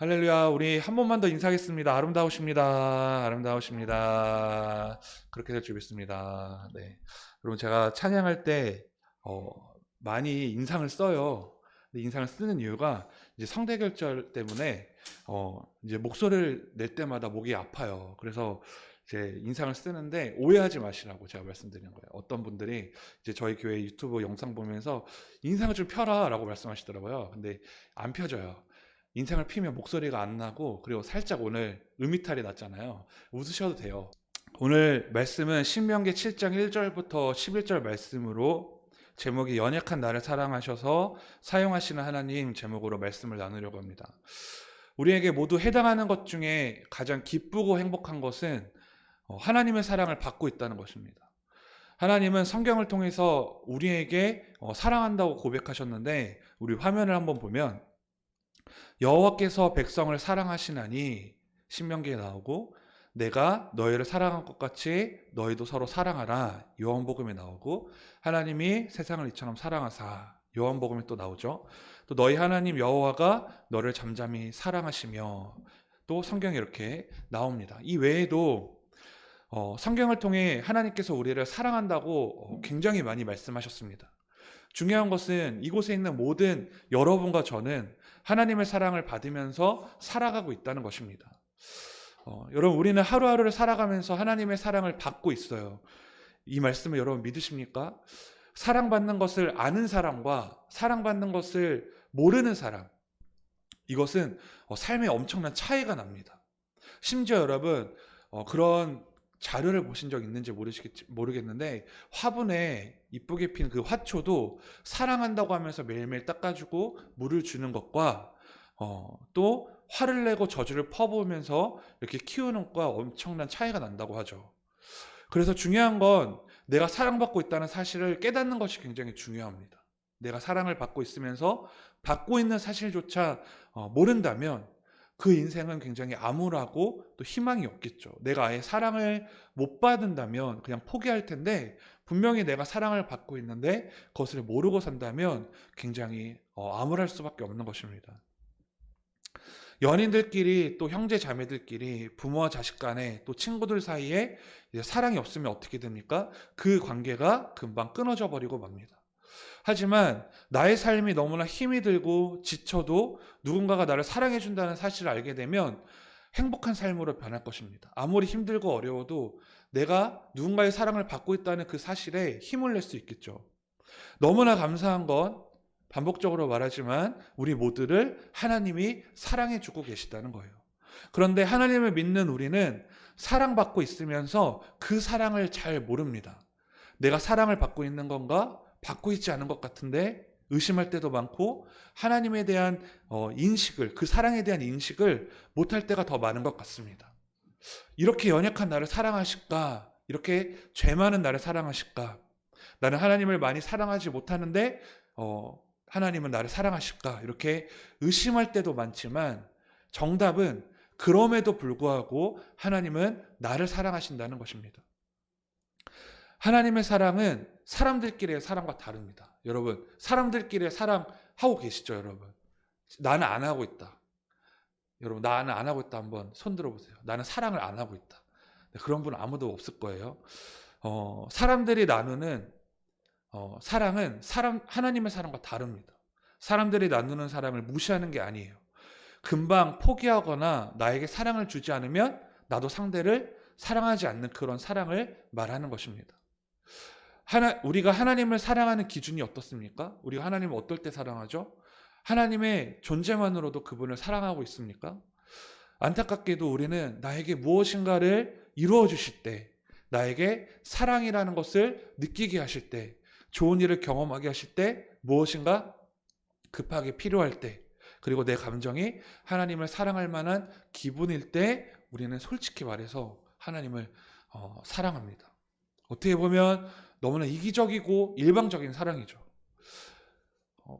할렐루야, 우리 한 번만 더 인사하겠습니다. 아름다우십니다. 아름다우십니다. 그렇게 될 줄 믿습니다. 네. 여러분, 제가 찬양할 때, 어, 많이 인상을 써요. 근데 인상을 쓰는 이유가 이제 성대결절 때문에, 이제 목소리를 낼 때마다 목이 아파요. 그래서 이제 인상을 쓰는데 오해하지 마시라고 제가 말씀드리는 거예요. 어떤 분들이 이제 저희 교회 유튜브 영상 보면서 인상을 좀 펴라 라고 말씀하시더라고요. 근데 안 펴져요. 인상을 피면 목소리가 안 나고, 그리고 살짝 오늘 음이탈이 났잖아요. 웃으셔도 돼요. 오늘 말씀은 신명기 7장 1절부터 11절 말씀으로, 제목이 연약한 나를 사랑하셔서 사용하시는 하나님 제목으로 말씀을 나누려고 합니다. 우리에게 모두 해당하는 것 중에 가장 기쁘고 행복한 것은 하나님의 사랑을 받고 있다는 것입니다. 하나님은 성경을 통해서 우리에게 사랑한다고 고백하셨는데, 우리 화면을 한번 보면 여호와께서 백성을 사랑하시나니 신명기에 나오고, 내가 너희를 사랑한 것 같이 너희도 서로 사랑하라 요한복음에 나오고, 하나님이 세상을 이처럼 사랑하사 요한복음에 또 나오죠. 또 너희 하나님 여호와가 너를 잠잠히 사랑하시며, 또 성경에 이렇게 나옵니다. 이 외에도 성경을 통해 하나님께서 우리를 사랑한다고 굉장히 많이 말씀하셨습니다. 중요한 것은 이곳에 있는 모든 여러분과 저는 하나님의 사랑을 받으면서 살아가고 있다는 것입니다. 여러분, 우리는 하루하루를 살아가면서 하나님의 사랑을 받고 있어요. 이 말씀을 여러분 믿으십니까? 사랑받는 것을 아는 사람과 사랑받는 것을 모르는 사람, 이것은 삶에 엄청난 차이가 납니다. 심지어 여러분, 그런 자료를 보신 적 있는지 모르겠는데, 화분에 이쁘게 핀 그 화초도 사랑한다고 하면서 매일매일 닦아주고 물을 주는 것과, 또 화를 내고 저주를 퍼부으면서 이렇게 키우는 것과 엄청난 차이가 난다고 하죠. 그래서 중요한 건 내가 사랑받고 있다는 사실을 깨닫는 것이 굉장히 중요합니다. 내가 사랑을 받고 있으면서 받고 있는 사실조차 모른다면 그 인생은 굉장히 암울하고 또 희망이 없겠죠. 내가 아예 사랑을 못 받는다면 그냥 포기할 텐데, 분명히 내가 사랑을 받고 있는데 그것을 모르고 산다면 굉장히 암울할 수밖에 없는 것입니다. 연인들끼리, 또 형제 자매들끼리, 부모와 자식 간에, 또 친구들 사이에 이제 사랑이 없으면 어떻게 됩니까? 그 관계가 금방 끊어져 버리고 맙니다. 하지만 나의 삶이 너무나 힘이 들고 지쳐도 누군가가 나를 사랑해 준다는 사실을 알게 되면 행복한 삶으로 변할 것입니다. 아무리 힘들고 어려워도 내가 누군가의 사랑을 받고 있다는 그 사실에 힘을 낼 수 있겠죠. 너무나 감사한 건, 반복적으로 말하지만 우리 모두를 하나님이 사랑해 주고 계시다는 거예요. 그런데 하나님을 믿는 우리는 사랑받고 있으면서 그 사랑을 잘 모릅니다. 내가 사랑을 받고 있는 건가? 받고 있지 않은 것 같은데 의심할 때도 많고, 하나님에 대한 인식을, 그 사랑에 대한 인식을 못할 때가 더 많은 것 같습니다. 이렇게 연약한 나를 사랑하실까? 이렇게 죄 많은 나를 사랑하실까? 나는 하나님을 많이 사랑하지 못하는데 하나님은 나를 사랑하실까? 이렇게 의심할 때도 많지만, 정답은 그럼에도 불구하고 하나님은 나를 사랑하신다는 것입니다. 하나님의 사랑은 사람들끼리의 사랑과 다릅니다. 여러분, 사람들끼리의 사랑하고 계시죠, 여러분? 나는 안 하고 있다. 여러분, 나는 안 하고 있다. 한번 손 들어보세요. 나는 사랑을 안 하고 있다. 그런 분은 아무도 없을 거예요. 사람들이 나누는 사랑은 하나님의 사랑과 다릅니다. 사람들이 나누는 사랑을 무시하는 게 아니에요. 금방 포기하거나 나에게 사랑을 주지 않으면 나도 상대를 사랑하지 않는 그런 사랑을 말하는 것입니다. 우리가 하나님을 사랑하는 기준이 어떻습니까? 우리가 하나님을 어떨 때 사랑하죠? 하나님의 존재만으로도 그분을 사랑하고 있습니까? 안타깝게도 우리는 나에게 무엇인가를 이루어 주실 때, 나에게 사랑이라는 것을 느끼게 하실 때, 좋은 일을 경험하게 하실 때, 무엇인가 급하게 필요할 때, 그리고 내 감정이 하나님을 사랑할 만한 기분일 때, 우리는 솔직히 말해서 하나님을 사랑합니다. 어떻게 보면 너무나 이기적이고 일방적인 사랑이죠.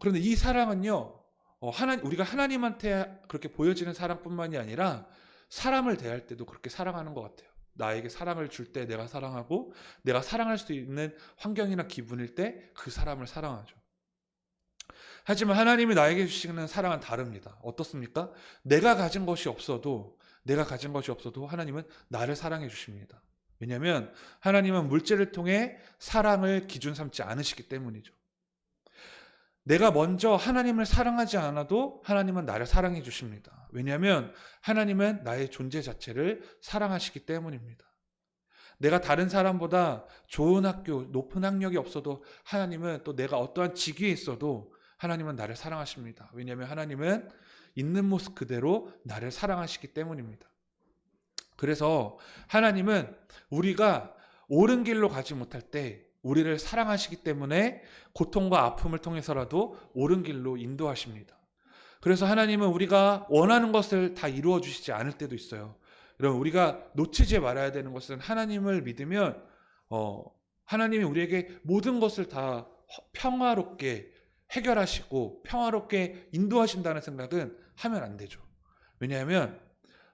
그런데 이 사랑은요, 우리가 하나님한테 그렇게 보여지는 사랑뿐만이 아니라 사람을 대할 때도 그렇게 사랑하는 것 같아요. 나에게 사랑을 줄 때 내가 사랑하고, 내가 사랑할 수 있는 환경이나 기분일 때 그 사람을 사랑하죠. 하지만 하나님이 나에게 주시는 사랑은 다릅니다. 어떻습니까? 내가 가진 것이 없어도 하나님은 나를 사랑해 주십니다. 왜냐하면 하나님은 물질을 통해 사랑을 기준 삼지 않으시기 때문이죠. 내가 먼저 하나님을 사랑하지 않아도 하나님은 나를 사랑해 주십니다. 왜냐하면 하나님은 나의 존재 자체를 사랑하시기 때문입니다. 내가 다른 사람보다 좋은 학교, 높은 학력이 없어도 하나님은, 또 내가 어떠한 직위에 있어도 하나님은 나를 사랑하십니다. 왜냐하면 하나님은 있는 모습 그대로 나를 사랑하시기 때문입니다. 그래서 하나님은 우리가 옳은 길로 가지 못할 때 우리를 사랑하시기 때문에 고통과 아픔을 통해서라도 옳은 길로 인도하십니다. 그래서 하나님은 우리가 원하는 것을 다 이루어 주시지 않을 때도 있어요. 여러분, 우리가 놓치지 말아야 되는 것은, 하나님을 믿으면 하나님이 우리에게 모든 것을 다 평화롭게 해결하시고 평화롭게 인도하신다는 생각은 하면 안 되죠. 왜냐하면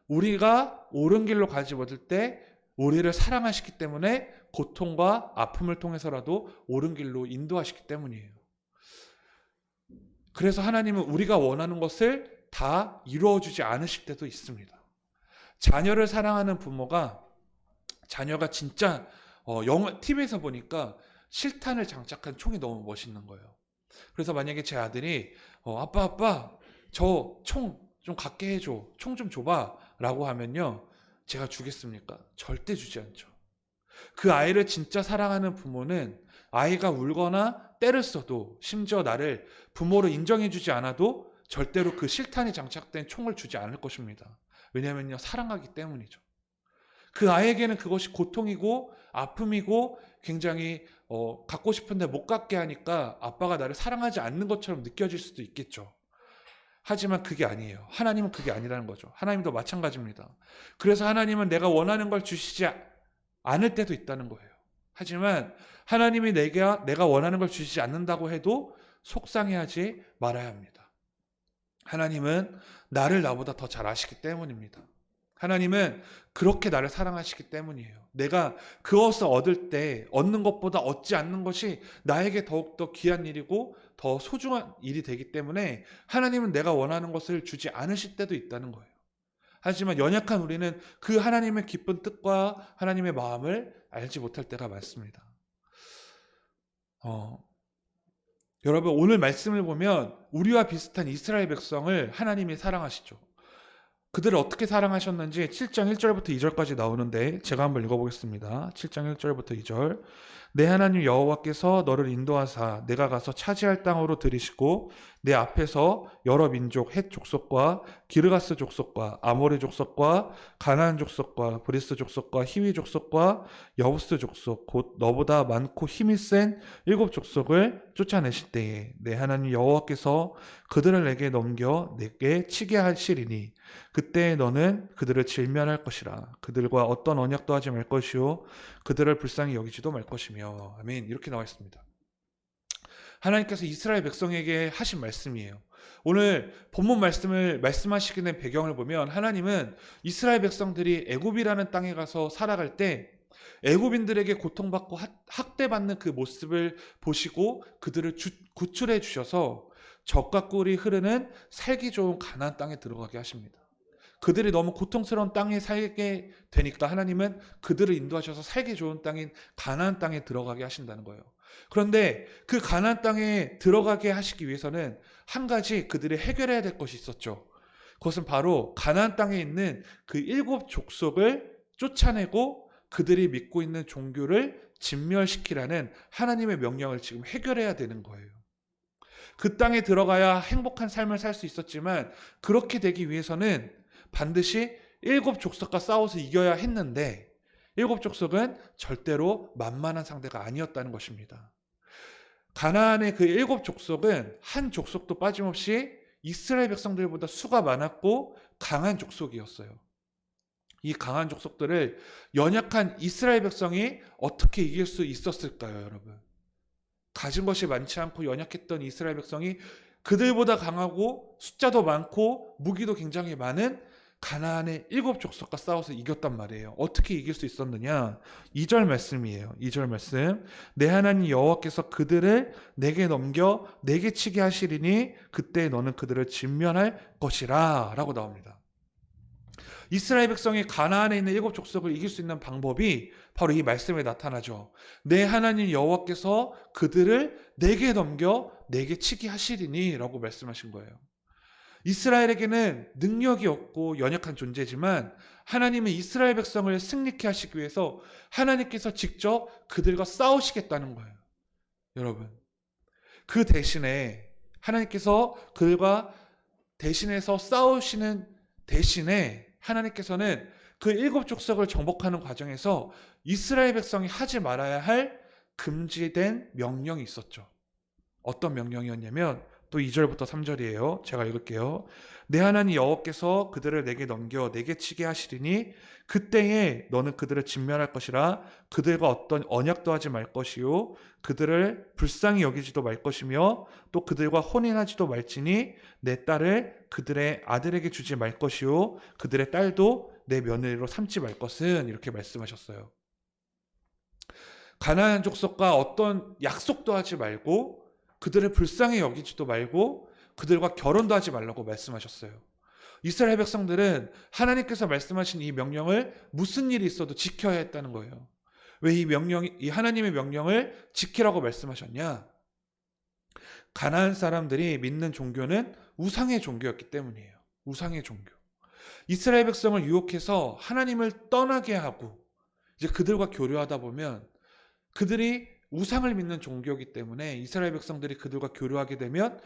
우리가 옳은 길로 가지 못할 때 우리를 사랑하시기 때문에 고통과 아픔을 통해서라도 옳은 길로 인도하시기 때문이에요. 그래서 하나님은 우리가 원하는 것을 다 이루어주지 않으실 때도 있습니다. 자녀를 사랑하는 부모가, 자녀가 진짜 TV에서 보니까 실탄을 장착한 총이 너무 멋있는 거예요. 그래서 만약에 제 아들이 아빠 저 총 좀 갖게 해줘, 총 좀 줘봐 라고 하면요, 제가 주겠습니까? 절대 주지 않죠. 그 아이를 진짜 사랑하는 부모는 아이가 울거나 때를 써도, 심지어 나를 부모로 인정해주지 않아도 절대로 그 실탄이 장착된 총을 주지 않을 것입니다. 왜냐하면요, 사랑하기 때문이죠. 그 아이에게는 그것이 고통이고 아픔이고 굉장히 갖고 싶은데 못 갖게 하니까 아빠가 나를 사랑하지 않는 것처럼 느껴질 수도 있겠죠. 하지만 그게 아니에요. 하나님은 그게 아니라는 거죠. 하나님도 마찬가지입니다. 그래서 하나님은 내가 원하는 걸 주시지 않을 때도 있다는 거예요. 하지만 하나님이 내가 원하는 걸 주시지 않는다고 해도 속상해하지 말아야 합니다. 하나님은 나를 나보다 더 잘 아시기 때문입니다. 하나님은 그렇게 나를 사랑하시기 때문이에요. 내가 그것을 얻을 때 얻는 것보다 얻지 않는 것이 나에게 더욱더 귀한 일이고 더 소중한 일이 되기 때문에 하나님은 내가 원하는 것을 주지 않으실 때도 있다는 거예요. 하지만 연약한 우리는 그 하나님의 기쁜 뜻과 하나님의 마음을 알지 못할 때가 많습니다. 여러분, 오늘 말씀을 보면 우리와 비슷한 이스라엘 백성을 하나님이 사랑하시죠. 그들을 어떻게 사랑하셨는지 7장 1절부터 2절까지 나오는데 제가 한번 읽어보겠습니다. 7장 1절부터 2절. 내 하나님 여호와께서 너를 인도하사 내가 가서 차지할 땅으로 들이시고 내 앞에서 여러 민족 헷 족속과 기르가스 족속과 아모리 족속과 가나안 족속과 브리스 족속과 히위 족속과 여부스 족속 곧 너보다 많고 힘이 센 7 족속을 쫓아내실 때에 내 하나님 여호와께서 그들을 내게 넘겨 내게 치게 하시리니 그때 너는 그들을 질면할 것이라. 그들과 어떤 언약도 하지 말 것이요 그들을 불쌍히 여기지도 말 것이며. 아멘. 이렇게 나와 있습니다. 하나님께서 이스라엘 백성에게 하신 말씀이에요. 오늘 본문 말씀을 말씀하시게 된 배경을 보면, 하나님은 이스라엘 백성들이 애굽이라는 땅에 가서 살아갈 때 애굽인들에게 고통받고 학대받는 그 모습을 보시고 그들을 구출해 주셔서 젖과 꿀이 흐르는 살기 좋은 가나안 땅에 들어가게 하십니다. 그들이 너무 고통스러운 땅에 살게 되니까 하나님은 그들을 인도하셔서 살기 좋은 땅인 가나안 땅에 들어가게 하신다는 거예요. 그런데 그 가나안 땅에 들어가게 하시기 위해서는 한 가지 그들이 해결해야 될 것이 있었죠. 그것은 바로 가나안 땅에 있는 그 7 족속을 쫓아내고 그들이 믿고 있는 종교를 진멸시키라는 하나님의 명령을 지금 해결해야 되는 거예요. 그 땅에 들어가야 행복한 삶을 살 수 있었지만 그렇게 되기 위해서는 반드시 7 족속과 싸워서 이겨야 했는데 7 족속은 절대로 만만한 상대가 아니었다는 것입니다. 가나안의 그 7 족속은 한 족속도 빠짐없이 이스라엘 백성들보다 수가 많았고 강한 족속이었어요. 이 강한 족속들을 연약한 이스라엘 백성이 어떻게 이길 수 있었을까요, 여러분? 가진 것이 많지 않고 연약했던 이스라엘 백성이 그들보다 강하고 숫자도 많고 무기도 굉장히 많은 가나안의 7족속과 싸워서 이겼단 말이에요. 어떻게 이길 수 있었느냐? 2절 말씀이에요. 2절 말씀. 내 하나님 여호와께서 그들을 내게 넘겨 내게 치게 하시리니 그때 너는 그들을 진멸할 것이라 라고 나옵니다. 이스라엘 백성이 가나안에 있는 7족속을 이길 수 있는 방법이 바로 이 말씀에 나타나죠. 내 하나님 여호와께서 그들을 내게 넘겨 내게 치게 하시리니 라고 말씀하신 거예요. 이스라엘에게는 능력이 없고 연약한 존재지만 하나님은 이스라엘 백성을 승리케 하시기 위해서 하나님께서 직접 그들과 싸우시겠다는 거예요. 여러분, 그 대신에 하나님께서 그들과 대신해서 싸우시는 대신에 하나님께서는 그 7족속을 정복하는 과정에서 이스라엘 백성이 하지 말아야 할 금지된 명령이 있었죠. 어떤 명령이었냐면 또 2절부터 3절이에요. 제가 읽을게요. 내 하나님 여호와께서 그들을 내게 넘겨 내게 치게 하시리니 그때에 너는 그들을 진멸할 것이라. 그들과 어떤 언약도 하지 말 것이요 그들을 불쌍히 여기지도 말 것이며 또 그들과 혼인하지도 말지니 내 딸을 그들의 아들에게 주지 말 것이요 그들의 딸도 내 며느리로 삼지 말 것은. 이렇게 말씀하셨어요. 가나안 족속과 어떤 약속도 하지 말고 그들을 불쌍히 여기지도 말고 그들과 결혼도 하지 말라고 말씀하셨어요. 이스라엘 백성들은 하나님께서 말씀하신 이 명령을 무슨 일이 있어도 지켜야 했다는 거예요. 왜 이 하나님의 명령을 지키라고 말씀하셨냐? 가나안 사람들이 믿는 종교는 우상의 종교였기 때문이에요. 우상의 종교. 이스라엘 백성을 유혹해서 하나님을 떠나게 하고 이제 그들과 교류하다 보면 그들이 우상을 믿는 종교이기 때문에 이스라엘 백성들이 그들과 교류하게 되면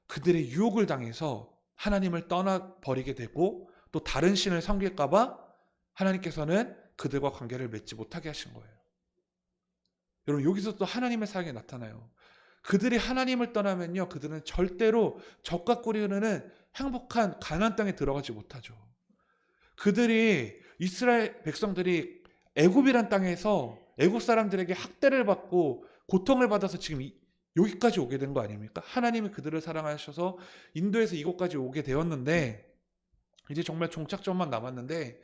그들의 유혹을 당해서 하나님을 떠나버리게 되고 또 다른 신을 섬길까 봐 하나님께서는 그들과 관계를 맺지 못하게 하신 거예요. 여러분, 여기서 또 하나님의 사랑이 나타나요. 그들이 하나님을 떠나면요, 그들은 절대로 적과 꿀이 흐르는 행복한 가나안 땅에 들어가지 못하죠. 그들이 이스라엘 백성들이 애굽이란 땅에서 애굽 사람들에게 학대를 받고 고통을 받아서 지금 여기까지 오게 된 거 아닙니까? 하나님이 그들을 사랑하셔서 인도에서 이곳까지 오게 되었는데 이제 정말 종착점만 남았는데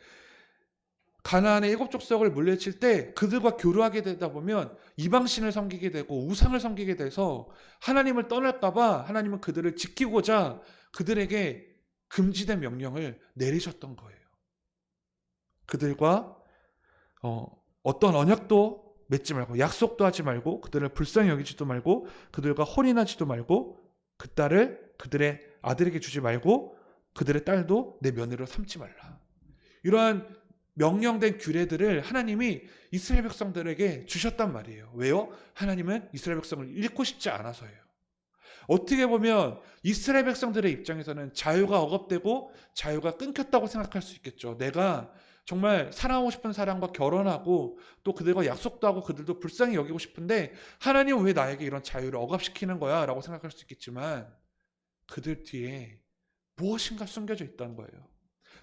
가나안의 7족속을 물리칠 때 그들과 교류하게 되다 보면 이방신을 섬기게 되고 우상을 섬기게 돼서 하나님을 떠날까 봐 하나님은 그들을 지키고자 그들에게 금지된 명령을 내리셨던 거예요. 그들과 어떤 언약도 맺지 말고 약속도 하지 말고 그들을 불쌍히 여기지도 말고 그들과 혼인하지도 말고 그 딸을 그들의 아들에게 주지 말고 그들의 딸도 내 며느리로 삼지 말라. 이러한 명령된 규례들을 하나님이 이스라엘 백성들에게 주셨단 말이에요. 왜요? 하나님은 이스라엘 백성을 잃고 싶지 않아서예요. 어떻게 보면 이스라엘 백성들의 입장에서는 자유가 억압되고 자유가 끊겼다고 생각할 수 있겠죠. 내가 정말 사랑하고 싶은 사람과 결혼하고 또 그들과 약속도 하고 그들도 불쌍히 여기고 싶은데 하나님은 왜 나에게 이런 자유를 억압시키는 거야? 라고 생각할 수 있겠지만 그들 뒤에 무엇인가 숨겨져 있다는 거예요.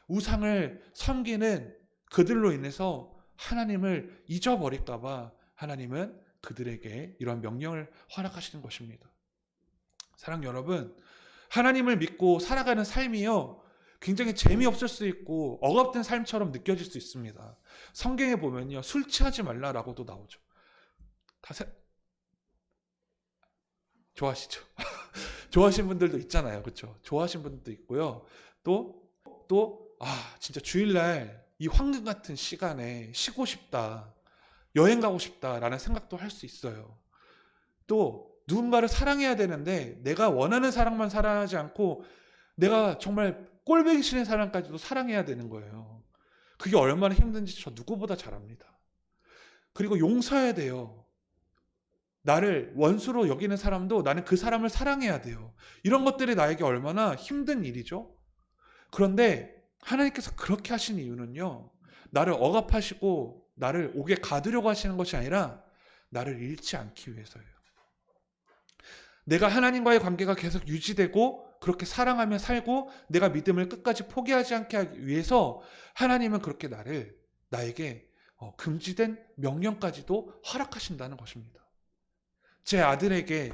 우상을 섬기는 그들로 인해서 하나님을 잊어버릴까 봐 하나님은 그들에게 이런 명령을 허락하시는 것입니다. 사랑 여러분, 하나님을 믿고 살아가는 삶이요 굉장히 재미없을 수 있고 억압된 삶처럼 느껴질 수 있습니다. 성경에 보면요 술 취하지 말라라고도 나오죠. 좋아하시죠? 좋아하시는 분들도 있잖아요. 그렇죠? 좋아하시는 분들도 있고요. 진짜 주일날 이 황금 같은 시간에 쉬고 싶다, 여행 가고 싶다라는 생각도 할 수 있어요. 또 누군가를 사랑해야 되는데 내가 원하는 사랑만 사랑하지 않고 내가 정말 꼴보기 싫은 사람까지도 사랑해야 되는 거예요. 그게 얼마나 힘든지 저 누구보다 잘 압니다. 그리고 용서해야 돼요. 나를 원수로 여기는 사람도 나는 그 사람을 사랑해야 돼요. 이런 것들이 나에게 얼마나 힘든 일이죠. 그런데 하나님께서 그렇게 하신 이유는요, 나를 억압하시고 나를 옥에 가두려고 하시는 것이 아니라 나를 잃지 않기 위해서예요. 내가 하나님과의 관계가 계속 유지되고 그렇게 사랑하며 살고 내가 믿음을 끝까지 포기하지 않게 하기 위해서 하나님은 그렇게 나에게 금지된 명령까지도 허락하신다는 것입니다. 제 아들에게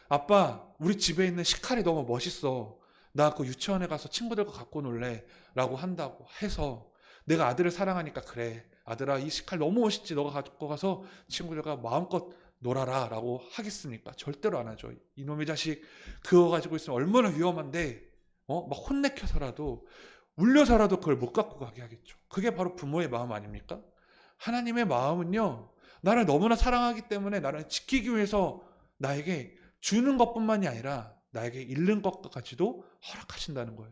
아빠 우리 집에 있는 식칼이 너무 멋있어, 나 그 유치원에 가서 친구들과 갖고 놀래 라고 한다고 해서 내가 아들을 사랑하니까 그래 아들아 이 식칼 너무 멋있지 너가 갖고 가서 친구들과 마음껏 놀아라 라고 하겠습니까? 절대로 안 하죠. 이놈의 자식 그거 가지고 있으면 얼마나 위험한데 막 혼내켜서라도 울려서라도 그걸 못 갖고 가게 하겠죠. 그게 바로 부모의 마음 아닙니까? 하나님의 마음은요 나를 너무나 사랑하기 때문에 나를 지키기 위해서 나에게 주는 것뿐만이 아니라 나에게 잃는 것까지도 허락하신다는 거예요.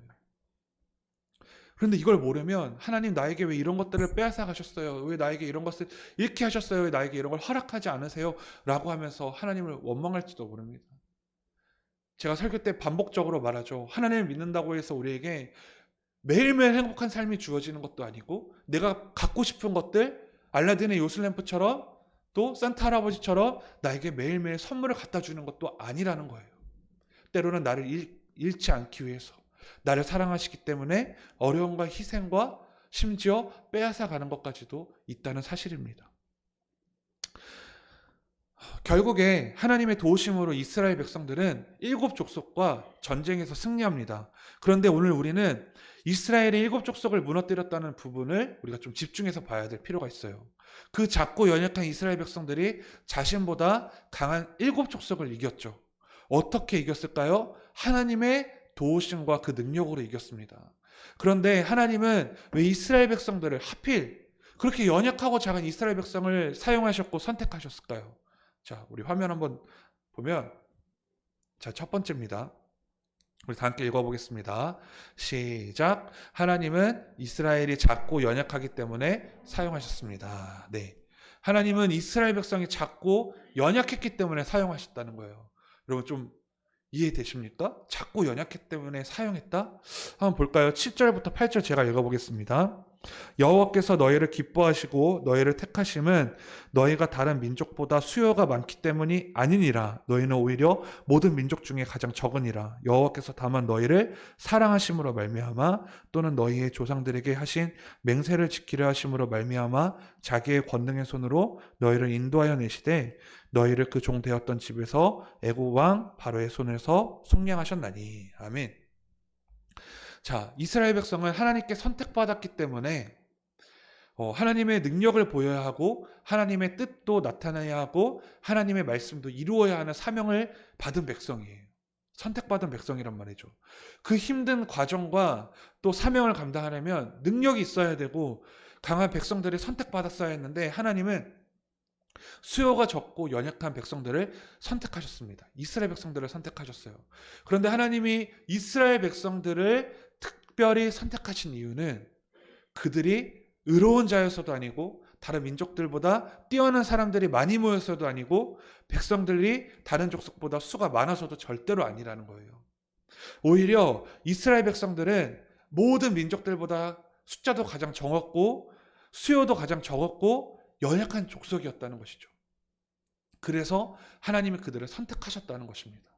그런데 이걸 모르면 하나님 나에게 왜 이런 것들을 빼앗아 가셨어요? 왜 나에게 이런 것을 잃게 하셨어요? 왜 나에게 이런 걸 허락하지 않으세요? 라고 하면서 하나님을 원망할지도 모릅니다. 제가 설교 때 반복적으로 말하죠. 하나님을 믿는다고 해서 우리에게 매일매일 행복한 삶이 주어지는 것도 아니고 내가 갖고 싶은 것들 알라딘의 요술램프처럼 또 산타 할아버지처럼 나에게 매일매일 선물을 갖다 주는 것도 아니라는 거예요. 때로는 나를 잃지 않기 위해서 나를 사랑하시기 때문에 어려움과 희생과 심지어 빼앗아 가는 것까지도 있다는 사실입니다. 결국에 하나님의 도우심으로 이스라엘 백성들은 7 족속과 전쟁에서 승리합니다. 그런데 오늘 우리는 이스라엘의 7 족속을 무너뜨렸다는 부분을 우리가 좀 집중해서 봐야 될 필요가 있어요. 그 작고 연약한 이스라엘 백성들이 자신보다 강한 7 족속을 이겼죠. 어떻게 이겼을까요? 하나님의 도우심과 그 능력으로 이겼습니다. 그런데 하나님은 왜 이스라엘 백성들을 하필 그렇게 연약하고 작은 이스라엘 백성을 사용하셨고 선택하셨을까요? 자, 우리 화면 한번 보면 자, 첫 번째입니다. 우리 다 함께 읽어보겠습니다. 시작. 하나님은 이스라엘이 작고 연약하기 때문에 사용하셨습니다. 네. 하나님은 이스라엘 백성이 작고 연약했기 때문에 사용하셨다는 거예요. 여러분 좀 이해되십니까? 작고 연약했기 때문에 사용했다? 한번 볼까요? 7절부터 8절 제가 읽어보겠습니다. 여호와께서 너희를 기뻐하시고 너희를 택하심은 너희가 다른 민족보다 수요가 많기 때문이 아니니라. 너희는 오히려 모든 민족 중에 가장 적으니라. 여호와께서 다만 너희를 사랑하심으로 말미암아 또는 너희의 조상들에게 하신 맹세를 지키려 하심으로 말미암아 자기의 권능의 손으로 너희를 인도하여 내시되 너희를 그 종 되었던 집에서 애굽 왕 바로의 손에서 속량하셨나니. 아멘. 자, 이스라엘 백성은 하나님께 선택받았기 때문에 하나님의 능력을 보여야 하고 하나님의 뜻도 나타나야 하고 하나님의 말씀도 이루어야 하는 사명을 받은 백성이에요. 선택받은 백성이란 말이죠. 그 힘든 과정과 또 사명을 감당하려면 능력이 있어야 되고 강한 백성들이 선택받았어야 했는데 하나님은 수요가 적고 연약한 백성들을 선택하셨습니다. 이스라엘 백성들을 선택하셨어요. 그런데 하나님이 이스라엘 백성들을 특별히 선택하신 이유는 그들이 의로운 자여서도 아니고 다른 민족들보다 뛰어난 사람들이 많이 모여서도 아니고 백성들이 다른 족속보다 수가 많아서도 절대로 아니라는 거예요. 오히려 이스라엘 백성들은 모든 민족들보다 숫자도 가장 적었고 수요도 가장 적었고 연약한 족속이었다는 것이죠. 그래서 하나님이 그들을 선택하셨다는 것입니다.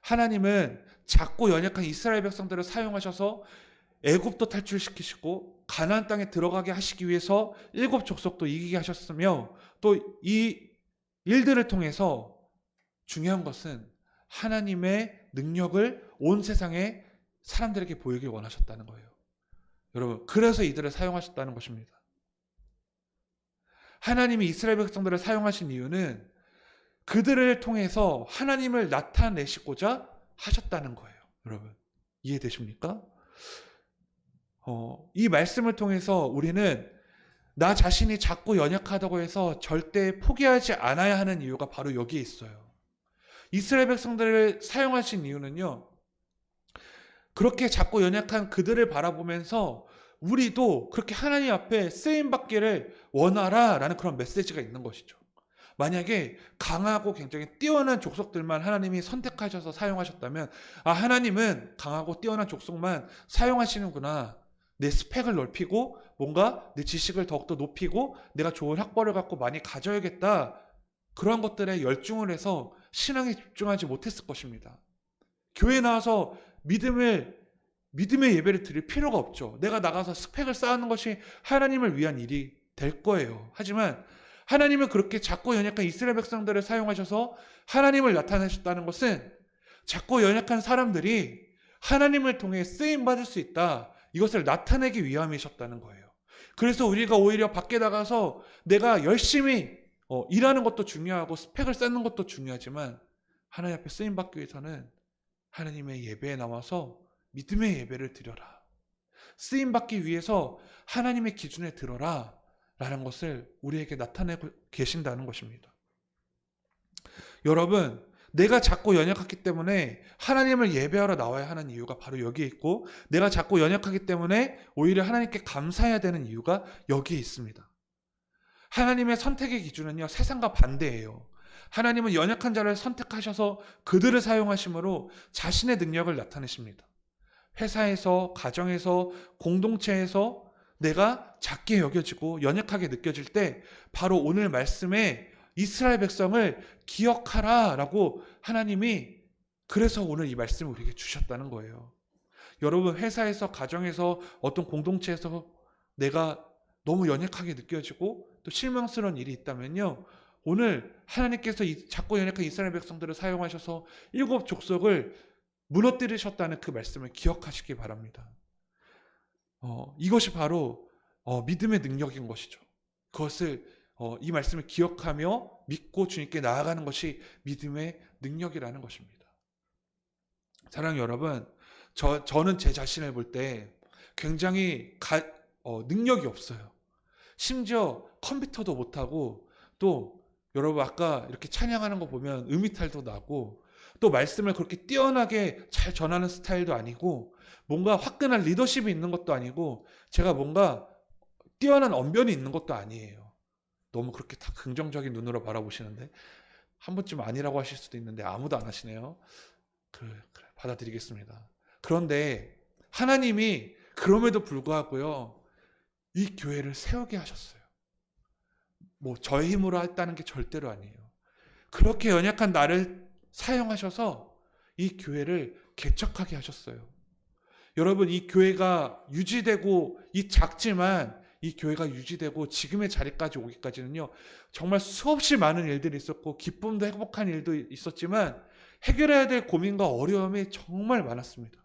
하나님은 작고 연약한 이스라엘 백성들을 사용하셔서 애굽도 탈출시키시고 가나안 땅에 들어가게 하시기 위해서 7 족속도 이기게 하셨으며 또 이 일들을 통해서 중요한 것은 하나님의 능력을 온 세상에 사람들에게 보이길 원하셨다는 거예요. 여러분, 그래서 이들을 사용하셨다는 것입니다. 하나님이 이스라엘 백성들을 사용하신 이유는 그들을 통해서 하나님을 나타내시고자 하셨다는 거예요. 여러분, 이해되십니까? 이 말씀을 통해서 우리는 나 자신이 작고 연약하다고 해서 절대 포기하지 않아야 하는 이유가 바로 여기에 있어요. 이스라엘 백성들을 사용하신 이유는요, 그렇게 작고 연약한 그들을 바라보면서 우리도 그렇게 하나님 앞에 쓰임받기를 원하라 라는 그런 메시지가 있는 것이죠. 만약에 강하고 굉장히 뛰어난 족속들만 하나님이 선택하셔서 사용하셨다면 하나님은 강하고 뛰어난 족속만 사용하시는구나. 내 스펙을 넓히고 뭔가 내 지식을 더욱더 높이고 내가 좋은 학벌을 갖고 많이 가져야겠다. 그런 것들에 열중을 해서 신앙에 집중하지 못했을 것입니다. 교회 나와서 믿음의 예배를 드릴 필요가 없죠. 내가 나가서 스펙을 쌓는 것이 하나님을 위한 일이 될 거예요. 하지만 하나님은 그렇게 작고 연약한 이스라엘 백성들을 사용하셔서 하나님을 나타내셨다는 것은 작고 연약한 사람들이 하나님을 통해 쓰임 받을 수 있다. 이것을 나타내기 위함이셨다는 거예요. 그래서 우리가 오히려 밖에 나가서 내가 열심히 일하는 것도 중요하고 스펙을 쌓는 것도 중요하지만 하나님 앞에 쓰임 받기 위해서는 하나님의 예배에 나와서 믿음의 예배를 드려라. 쓰임 받기 위해서 하나님의 기준에 들어라. 라는 것을 우리에게 나타내고 계신다는 것입니다. 여러분, 내가 자꾸 연약하기 때문에 하나님을 예배하러 나와야 하는 이유가 바로 여기에 있고, 내가 자꾸 연약하기 때문에 오히려 하나님께 감사해야 되는 이유가 여기에 있습니다. 하나님의 선택의 기준은요, 세상과 반대예요. 하나님은 연약한 자를 선택하셔서 그들을 사용하심으로 자신의 능력을 나타내십니다. 회사에서, 가정에서, 공동체에서 내가 작게 여겨지고 연약하게 느껴질 때 바로 오늘 말씀에 이스라엘 백성을 기억하라 라고 하나님이 그래서 오늘 이 말씀을 우리에게 주셨다는 거예요. 여러분, 회사에서, 가정에서, 어떤 공동체에서 내가 너무 연약하게 느껴지고 또 실망스러운 일이 있다면요, 오늘 하나님께서 작고 연약한 이스라엘 백성들을 사용하셔서 7 족속을 무너뜨리셨다는 그 말씀을 기억하시기 바랍니다. 이것이 바로 믿음의 능력인 것이죠. 그것을 이 말씀을 기억하며 믿고 주님께 나아가는 것이 믿음의 능력이라는 것입니다. 사랑하는 여러분, 저는 제 자신을 볼 때 굉장히 능력이 없어요. 심지어 컴퓨터도 못하고, 또 여러분 아까 이렇게 찬양하는 거 보면 음이탈도 나고, 또 말씀을 그렇게 뛰어나게 잘 전하는 스타일도 아니고, 뭔가 화끈한 리더십이 있는 것도 아니고, 제가 뭔가 뛰어난 언변이 있는 것도 아니에요. 너무 그렇게 다 긍정적인 눈으로 바라보시는데, 한 번쯤 아니라고 하실 수도 있는데 아무도 안 하시네요. 그래, 받아들이겠습니다. 그런데 하나님이 그럼에도 불구하고요, 이 교회를 세우게 하셨어요. 뭐 저의 힘으로 했다는 게 절대로 아니에요. 그렇게 연약한 나를 사용하셔서 이 교회를 개척하게 하셨어요. 여러분, 이 교회가 유지되고, 작지만 이 교회가 유지되고 지금의 자리까지 오기까지는요, 정말 수없이 많은 일들이 있었고 기쁨도 행복한 일도 있었지만 해결해야 될 고민과 어려움이 정말 많았습니다.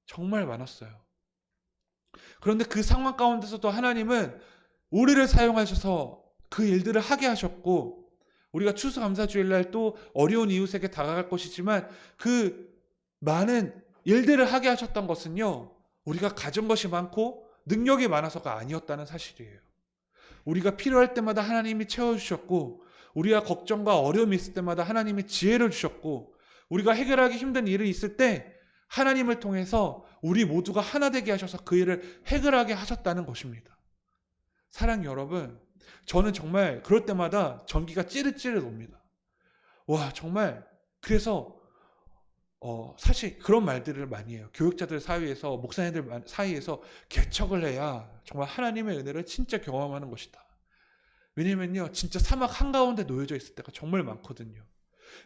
정말 많았어요. 그런데 그 상황 가운데서도 하나님은 우리를 사용하셔서 그 일들을 하게 하셨고, 우리가 추수감사주일날 또 어려운 이웃에게 다가갈 것이지만 그 많은 일들을 하게 하셨던 것은요, 우리가 가진 것이 많고 능력이 많아서가 아니었다는 사실이에요. 우리가 필요할 때마다 하나님이 채워주셨고, 우리가 걱정과 어려움이 있을 때마다 하나님이 지혜를 주셨고, 우리가 해결하기 힘든 일이 있을 때 하나님을 통해서 우리 모두가 하나 되게 하셔서 그 일을 해결하게 하셨다는 것입니다. 사랑 여러분, 저는 정말 그럴 때마다 전기가 찌릿찌릿 옵니다. 와, 정말. 그래서 사실 그런 말들을 많이 해요. 교육자들 사이에서, 목사님들 사이에서 개척을 해야 정말 하나님의 은혜를 진짜 경험하는 것이다. 왜냐면요, 진짜 사막 한가운데 놓여져 있을 때가 정말 많거든요.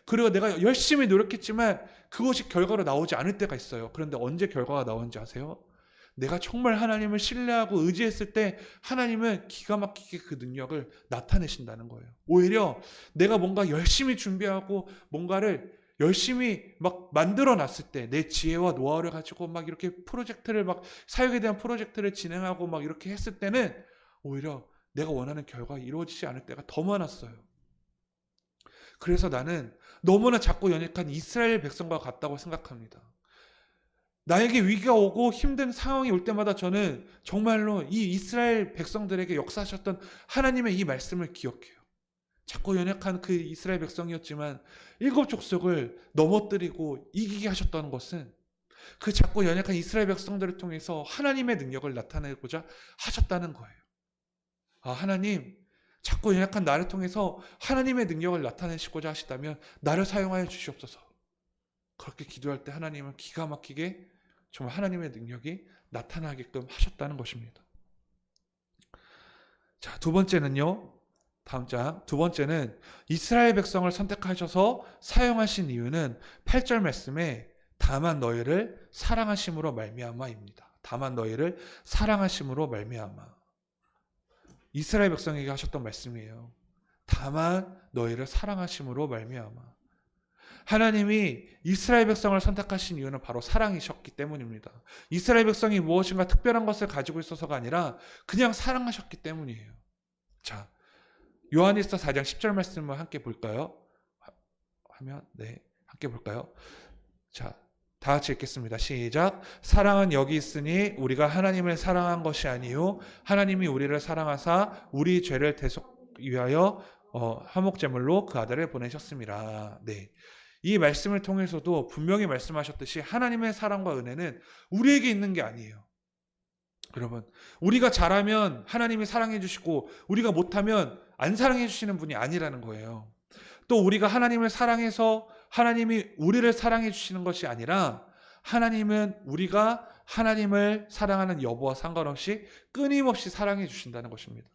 그리고 내가 열심히 노력했지만 그것이 결과로 나오지 않을 때가 있어요. 그런데 언제 결과가 나오는지 아세요? 내가 정말 하나님을 신뢰하고 의지했을 때 하나님은 기가 막히게 그 능력을 나타내신다는 거예요. 오히려 내가 뭔가 열심히 준비하고 뭔가를 열심히 막 만들어 놨을 때, 내 지혜와 노하우를 가지고 막 이렇게 프로젝트를 막 사역에 대한 프로젝트를 진행하고 막 이렇게 했을 때는 오히려 내가 원하는 결과가 이루어지지 않을 때가 더 많았어요. 그래서 나는 너무나 작고 연약한 이스라엘 백성과 같다고 생각합니다. 나에게 위기가 오고 힘든 상황이 올 때마다 저는 정말로 이 이스라엘 백성들에게 역사하셨던 하나님의 이 말씀을 기억해요. 작고 연약한 그 이스라엘 백성이었지만 7 족속을 넘어뜨리고 이기게 하셨다는 것은 그 작고 연약한 이스라엘 백성들을 통해서 하나님의 능력을 나타내고자 하셨다는 거예요. 아, 하나님, 작고 연약한 나를 통해서 하나님의 능력을 나타내시고자 하시다면 나를 사용하여 주시옵소서. 그렇게 기도할 때 하나님은 기가 막히게 정말 하나님의 능력이 나타나게끔 하셨다는 것입니다. 자, 두 번째는요. 다음 장, 두 번째는 이스라엘 백성을 선택하셔서 사용하신 이유는 8절 말씀에 다만 너희를 사랑하심으로 말미암아입니다. 다만 너희를 사랑하심으로 말미암아. 이스라엘 백성에게 하셨던 말씀이에요. 다만 너희를 사랑하심으로 말미암아. 하나님이 이스라엘 백성을 선택하신 이유는 바로 사랑이셨기 때문입니다. 이스라엘 백성이 무엇인가 특별한 것을 가지고 있어서가 아니라 그냥 사랑하셨기 때문이에요. 자, 요한일서 4장 10절 말씀을 함께 볼까요? 네, 함께 볼까요? 자, 다 같이 읽겠습니다. 시작. 사랑은 여기 있으니 우리가 하나님을 사랑한 것이 아니요 하나님이 우리를 사랑하사 우리 죄를 대속 위하여 화목제물로 그 아들을 보내셨습니다. 네. 이 말씀을 통해서도 분명히 말씀하셨듯이 하나님의 사랑과 은혜는 우리에게 있는 게 아니에요. 여러분, 우리가 잘하면 하나님이 사랑해 주시고 우리가 못하면 안 사랑해 주시는 분이 아니라는 거예요. 또 우리가 하나님을 사랑해서 하나님이 우리를 사랑해 주시는 것이 아니라 하나님은 우리가 하나님을 사랑하는 여부와 상관없이 끊임없이 사랑해 주신다는 것입니다.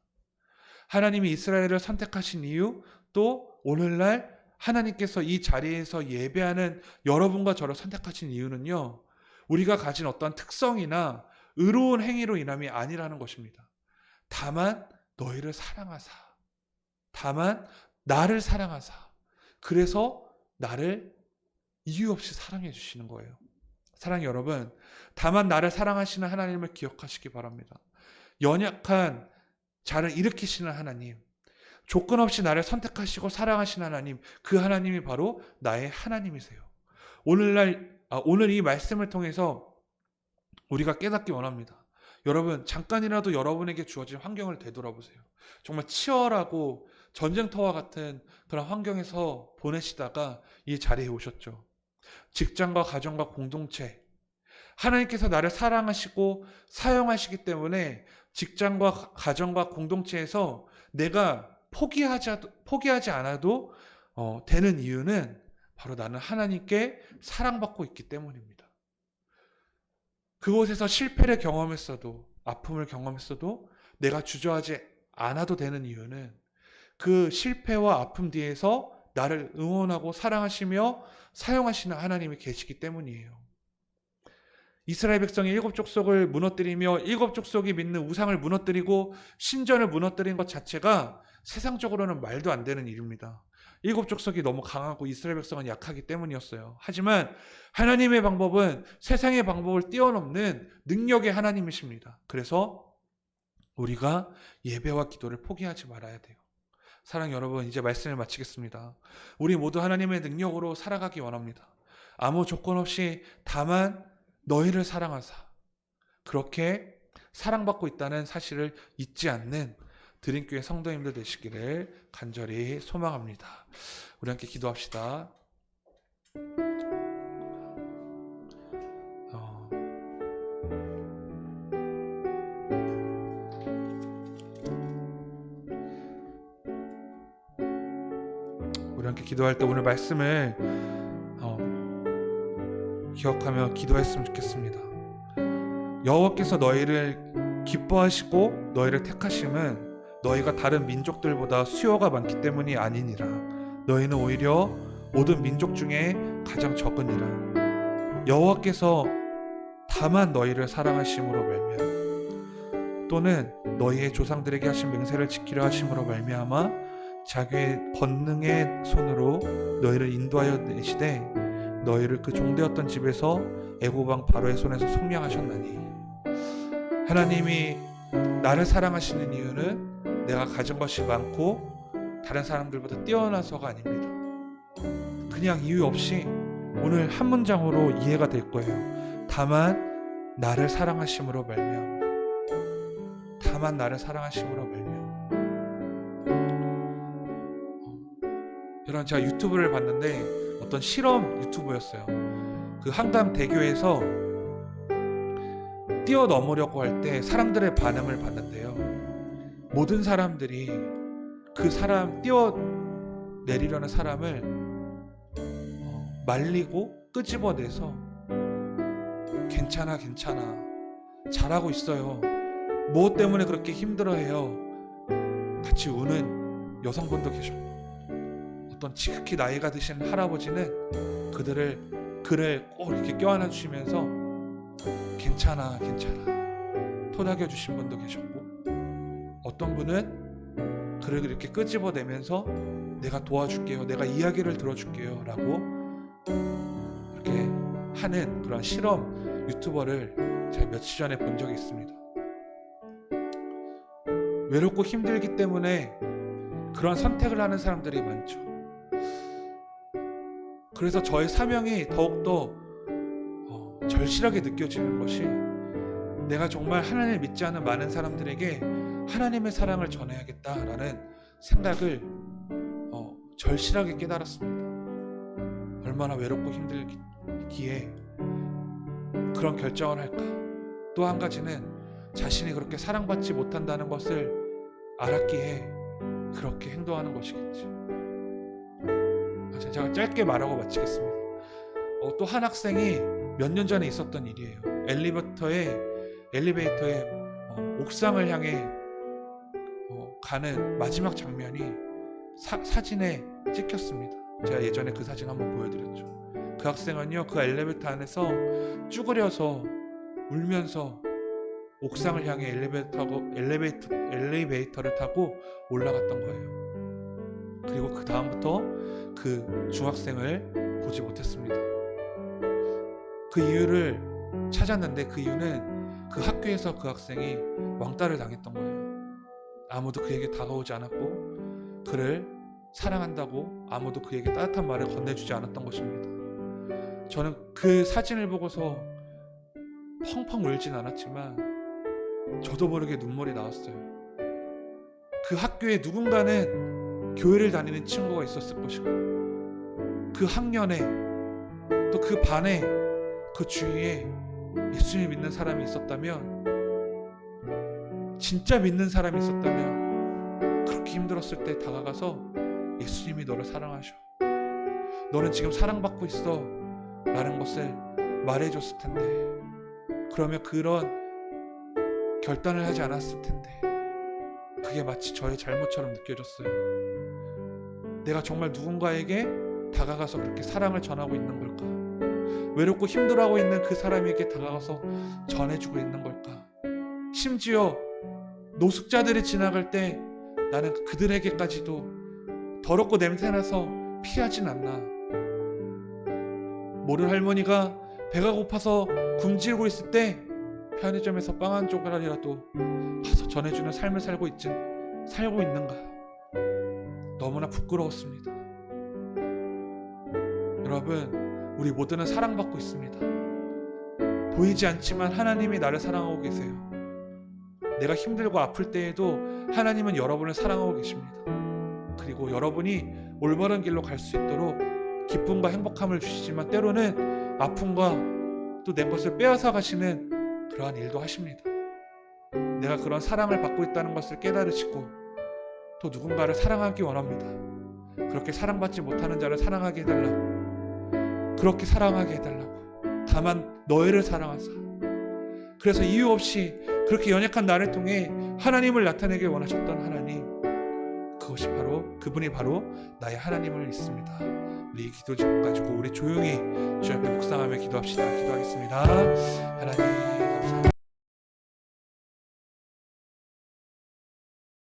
하나님이 이스라엘을 선택하신 이유, 또 오늘날 하나님께서 이 자리에서 예배하는 여러분과 저를 선택하신 이유는요, 우리가 가진 어떤 특성이나 의로운 행위로 인함이 아니라는 것입니다. 다만 너희를 사랑하사, 다만 나를 사랑하사, 그래서 나를 이유 없이 사랑해 주시는 거예요. 사랑하는 여러분, 다만 나를 사랑하시는 하나님을 기억하시기 바랍니다. 연약한 자를 일으키시는 하나님, 조건 없이 나를 선택하시고 사랑하시는 하나님, 그 하나님이 바로 나의 하나님이세요. 오늘 이 말씀을 통해서 우리가 깨닫기 원합니다. 여러분, 잠깐이라도 여러분에게 주어진 환경을 되돌아보세요. 정말 치열하고 전쟁터와 같은 그런 환경에서 보내시다가 이 자리에 오셨죠. 직장과 가정과 공동체, 하나님께서 나를 사랑하시고 사용하시기 때문에 직장과 가정과 공동체에서 내가 포기하지 않아도 되는 이유는 바로 나는 하나님께 사랑받고 있기 때문입니다. 그곳에서 실패를 경험했어도, 아픔을 경험했어도 내가 주저하지 않아도 되는 이유는 그 실패와 아픔 뒤에서 나를 응원하고 사랑하시며 사용하시는 하나님이 계시기 때문이에요. 이스라엘 백성이 7족속을 무너뜨리며 7족속이 믿는 우상을 무너뜨리고 신전을 무너뜨린 것 자체가 세상적으로는 말도 안 되는 일입니다. 7족속이 너무 강하고 이스라엘 백성은 약하기 때문이었어요. 하지만 하나님의 방법은 세상의 방법을 뛰어넘는 능력의 하나님이십니다. 그래서 우리가 예배와 기도를 포기하지 말아야 돼요. 사랑 여러분, 이제 말씀을 마치겠습니다. 우리 모두 하나님의 능력으로 살아가기 원합니다. 아무 조건 없이 다만 너희를 사랑하사, 그렇게 사랑받고 있다는 사실을 잊지 않는 드림교회 성도님들 되시기를 간절히 소망합니다. 우리 함께 기도합시다. 우리 함께 기도할 때 오늘 말씀을 기억하며 기도했으면 좋겠습니다. 여호와께서 너희를 기뻐하시고 너희를 택하심은 너희가 다른 민족들보다 수요가 많기 때문이 아니니라. 너희는 오히려 모든 민족 중에 가장 적으니라. 여호와께서 다만 너희를 사랑하심으로 말미암아, 또는 너희의 조상들에게 하신 맹세를 지키려 하심으로 말미암아 자기의 권능의 손으로 너희를 인도하여 내시되 너희를 그 종되었던 집에서 애굽 왕 바로의 손에서 속량하셨나니. 하나님이 나를 사랑하시는 이유는 내가 가진 것이 많고 다른 사람들보다 뛰어나서가 아닙니다. 그냥 이유 없이 오늘 한 문장으로 이해가 될 거예요. 다만 나를 사랑하심으로 말미암아. 다만 나를 사랑하심으로 말미암아. 여러분, 제가 유튜브를 봤는데 어떤 실험 유튜브였어요. 그 한강 대교에서 뛰어넘으려고 할 때 사람들의 반응을 봤는데요. 모든 사람들이 그 사람 뛰어내리려는 사람을 말리고 끄집어내서 괜찮아 잘하고 있어요, 무엇 때문에 그렇게 힘들어해요, 같이 우는 여성분도 계셨고, 어떤 지극히 나이가 드신 할아버지는 그를 꼭 이렇게 껴안아 주시면서 괜찮아 토닥여 주신 분도 계셨고, 어떤 분은 그를 이렇게 끄집어내면서 내가 도와줄게요, 내가 이야기를 들어줄게요 라고 하는 그런 실험 유튜버를 제가 며칠 전에 본 적이 있습니다. 외롭고 힘들기 때문에 그런 선택을 하는 사람들이 많죠. 그래서 저의 사명이 더욱더 절실하게 느껴지는 것이, 내가 정말 하나님을 믿지 않는 많은 사람들에게 하나님의 사랑을 전해야겠다라는 생각을 절실하게 깨달았습니다. 얼마나 외롭고 힘들기에 그런 결정을 할까. 또 한 가지는 자신이 그렇게 사랑받지 못한다는 것을 알았기에 그렇게 행동하는 것이겠죠. 제가 짧게 말하고 마치겠습니다. 또 한 학생이 몇 년 전에 있었던 일이에요. 엘리베이터에 옥상을 향해 가는 마지막 장면이 사진에 찍혔습니다. 제가 예전에 그 사진 한번 보여드렸죠. 그 학생은요, 그 엘리베이터 안에서 쭈그려서 울면서 옥상을 향해 엘리베이터를 타고 올라갔던 거예요. 그리고 그 다음부터 그 중학생을 보지 못했습니다. 그 이유를 찾았는데, 그 이유는 그 학교에서 그 학생이 왕따를 당했던 거예요. 아무도 그에게 다가오지 않았고, 그를 사랑한다고 아무도 그에게 따뜻한 말을 건네주지 않았던 것입니다. 저는 그 사진을 보고서 펑펑 울진 않았지만 저도 모르게 눈물이 나왔어요. 그 학교에 누군가는 교회를 다니는 친구가 있었을 것이고, 그 학년에 또 그 반에 그 주위에 예수님 믿는 사람이 있었다면, 진짜 믿는 사람이 있었다면 그렇게 힘들었을 때 다가가서 예수님이 너를 사랑하셔, 너는 지금 사랑받고 있어 라는 것을 말해줬을 텐데, 그러면 그런 결단을 하지 않았을 텐데, 그게 마치 저의 잘못처럼 느껴졌어요. 내가 정말 누군가에게 다가가서 그렇게 사랑을 전하고 있는 걸까? 외롭고 힘들어하고 있는 그 사람에게 다가가서 전해주고 있는 걸까? 심지어 노숙자들이 지나갈 때 나는 그들에게까지도 더럽고 냄새나서 피하진 않나? 모르는 할머니가 배가 고파서 굶주리고 있을 때 편의점에서 빵 한 조각이라도 가서 전해주는 삶을 살고 있는가? 너무나 부끄러웠습니다. 여러분, 우리 모두는 사랑받고 있습니다. 보이지 않지만 하나님이 나를 사랑하고 계세요. 내가 힘들고 아플 때에도 하나님은 여러분을 사랑하고 계십니다. 그리고 여러분이 올바른 길로 갈 수 있도록 기쁨과 행복함을 주시지만, 때로는 아픔과 또 내 것을 빼앗아 가시는 그러한 일도 하십니다. 내가 그런 사랑을 받고 있다는 것을 깨달으시고 또 누군가를 사랑하기 원합니다. 그렇게 사랑받지 못하는 자를 사랑하게 해달라고, 그렇게 사랑하게 해달라고. 다만 너희를 사랑하사. 그래서 이유 없이 그렇게 연약한 나를 통해 하나님을 나타내길 원하셨던 하나님, 그분이 바로 나의 하나님을 믿습니다. 우리 기도 제목 가지고 우리 조용히 주 앞에 묵상하며 기도합시다. 기도하겠습니다. 하나님,